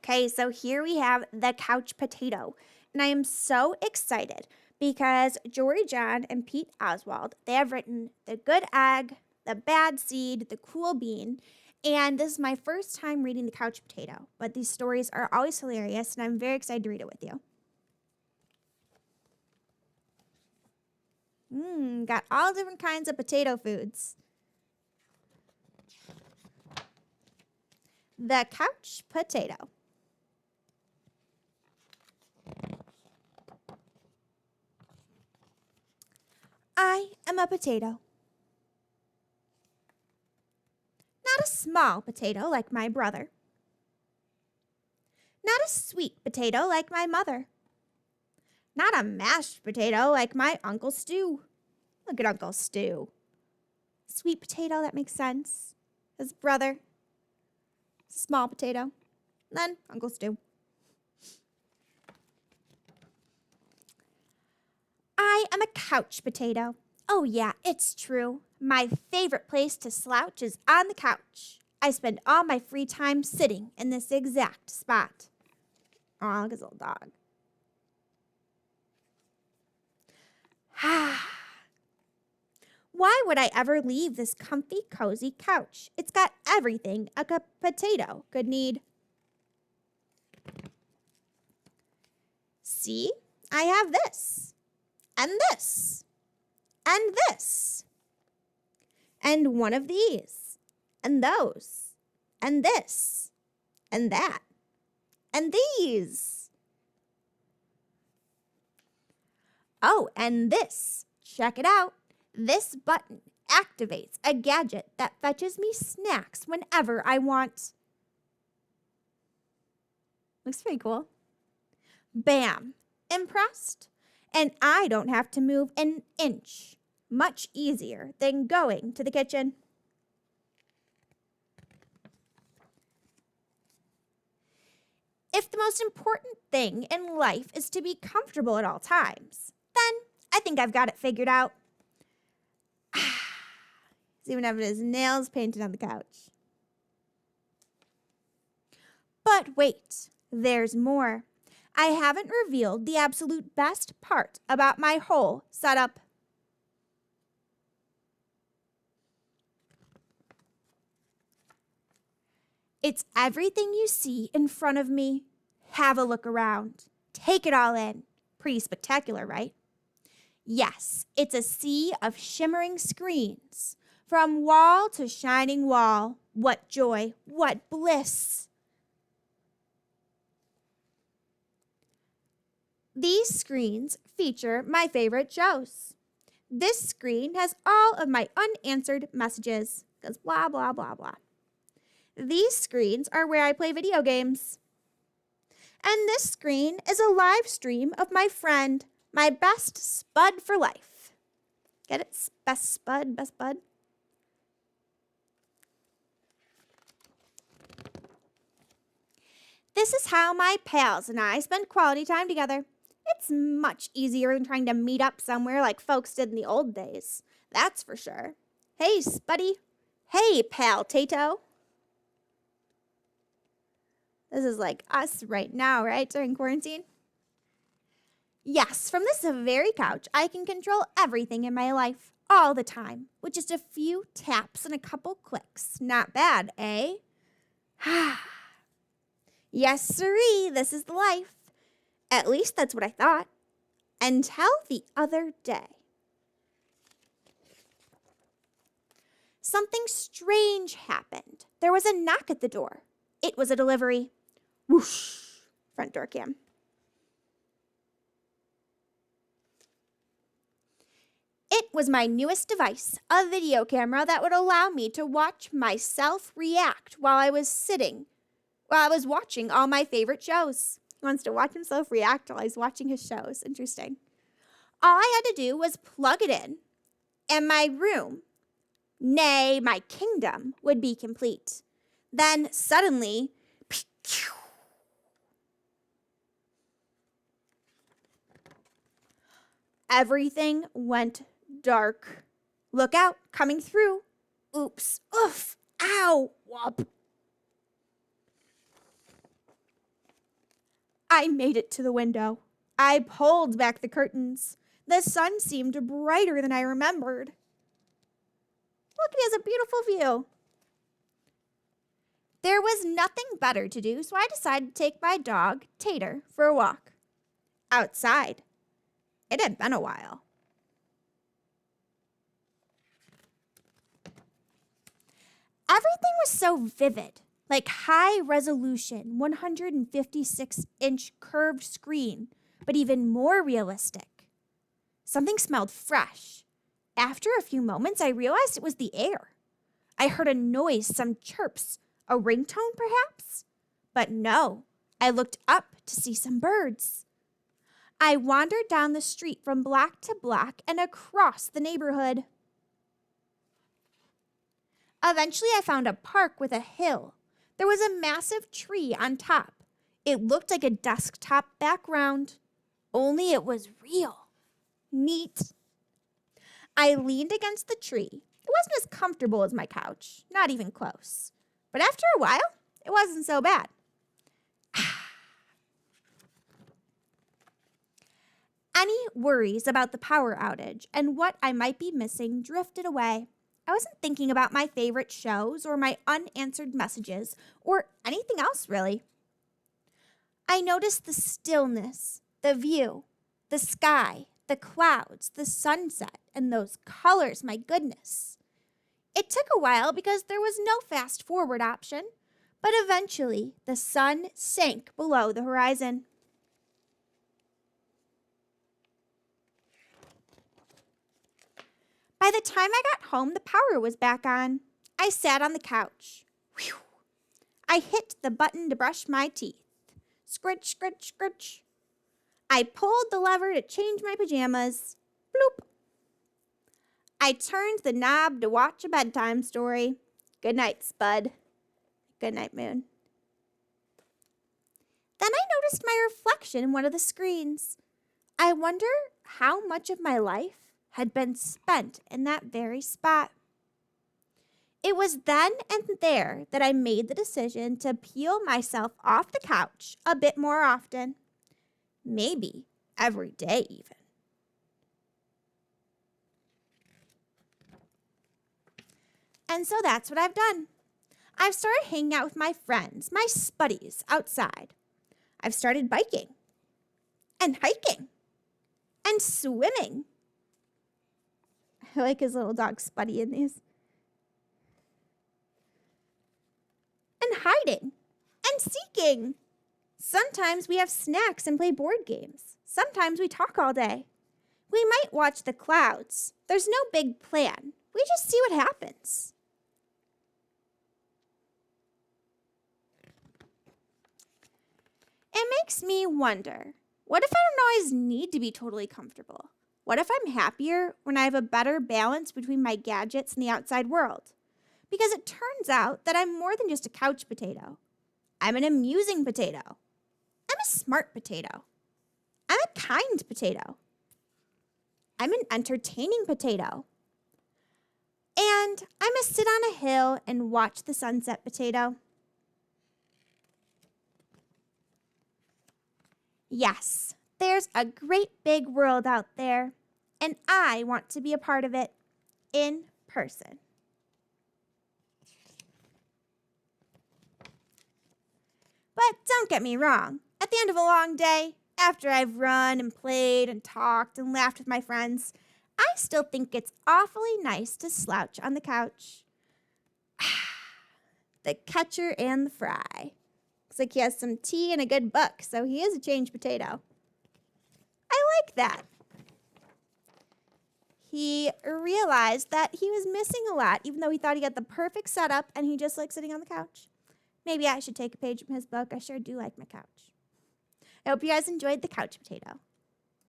Okay, so here we have the couch potato. And I am so excited because Jory John and Pete Oswald, they have written The Good Egg, The Bad Seed, The Cool Bean. And this is my first time reading The Couch Potato, but these stories are always hilarious and I'm very excited to read it with you. Got all different kinds of potato foods. The couch potato. I am a potato. Not a small potato like my brother. Not a sweet potato like my mother. Not a mashed potato like my Uncle Stu. Look at Uncle Stu. Sweet potato, that makes sense. His brother. Small potato. Then Uncle Stu. I am a couch potato. Oh yeah, it's true. My favorite place to slouch is on the couch. I spend all my free time sitting in this exact spot. Aw, look at his little dog. Why would I ever leave this comfy, cozy couch? It's got everything a potato could need. See, I have this, and this, and this, and one of these, and those, and this, and that, and these. Oh, and this. Check it out. This button activates a gadget that fetches me snacks whenever I want. Looks pretty cool. Bam! Impressed? And I don't have to move an inch. Much easier than going to the kitchen. If the most important thing in life is to be comfortable at all times, then I think I've got it figured out. He's even having his nails painted on the couch. But wait, there's more. I haven't revealed the absolute best part about my whole setup. It's everything you see in front of me. Have a look around. Take it all in. Pretty spectacular, right? Yes, it's a sea of shimmering screens. From wall to shining wall. What joy, what bliss. These screens feature my favorite shows. This screen has all of my unanswered messages, because blah, blah, blah, blah. These screens are where I play video games. And this screen is a live stream of my friend, my best spud for life. Get it? Best spud, best bud. This is how my pals and I spend quality time together. It's much easier than trying to meet up somewhere like folks did in the old days. That's for sure. Hey, Spuddy. Hey, pal Tato. This is like us right now, right? During quarantine. Yes, from this very couch, I can control everything in my life all the time with just a few taps and a couple clicks. Not bad, eh? Yes, sirree, this is the life. At least that's what I thought. Until the other day. Something strange happened. There was a knock at the door. It was a delivery. Whoosh, front door cam. It was my newest device, a video camera that would allow me to watch myself react while I was watching all my favorite shows. He wants to watch himself react while he's watching his shows. Interesting. All I had to do was plug it in, and my room, nay, my kingdom, would be complete. Then suddenly, everything went dark. Look out, coming through. Oops, oof, ow, whoop. I made it to the window. I pulled back the curtains. The sun seemed brighter than I remembered. Look, it has a beautiful view. There was nothing better to do, so I decided to take my dog, Tater, for a walk. Outside. It had been a while. Everything was so vivid, like high-resolution, 156-inch curved screen, but even more realistic. Something smelled fresh. After a few moments, I realized it was the air. I heard a noise, some chirps, a ringtone perhaps? But no, I looked up to see some birds. I wandered down the street from block to block and across the neighborhood. Eventually, I found a park with a hill. There was a massive tree on top. It looked like a desktop background, only it was real. Neat. I leaned against the tree. It wasn't as comfortable as my couch, not even close. But after a while, it wasn't so bad. Any worries about the power outage and what I might be missing drifted away. I wasn't thinking about my favorite shows or my unanswered messages or anything else, really. I noticed the stillness, the view, the sky, the clouds, the sunset, and those colors, my goodness. It took a while because there was no fast-forward option, but eventually the sun sank below the horizon. By the time I got home, the power was back on. I sat on the couch. Whew. I hit the button to brush my teeth. Scritch, scritch, scritch. I pulled the lever to change my pajamas. Bloop. I turned the knob to watch a bedtime story. Good night, Spud. Good night, Moon. Then I noticed my reflection in one of the screens. I wonder how much of my life had been spent in that very spot. It was then and there that I made the decision to peel myself off the couch a bit more often. Maybe every day even. And so that's what I've done. I've started hanging out with my friends, my spuddies, outside. I've started biking and hiking and swimming. I like his little dog Spuddy in these. And hiding and seeking. Sometimes we have snacks and play board games. Sometimes we talk all day. We might watch the clouds. There's no big plan. We just see what happens. It makes me wonder, what if I don't always need to be totally comfortable? What if I'm happier when I have a better balance between my gadgets and the outside world? Because it turns out that I'm more than just a couch potato. I'm an amusing potato. I'm a smart potato. I'm a kind potato. I'm an entertaining potato. And I'm a sit on a hill and watch the sunset potato. Yes, there's a great big world out there, and I want to be a part of it in person. But don't get me wrong, at the end of a long day, after I've run and played and talked and laughed with my friends, I still think it's awfully nice to slouch on the couch. The catcher and the fry. Looks like he has some tea and a good book, so he is a changed potato. I like that. He realized that he was missing a lot, even though he thought he got the perfect setup and he just likes sitting on the couch. Maybe I should take a page from his book. I sure do like my couch. I hope you guys enjoyed the couch potato.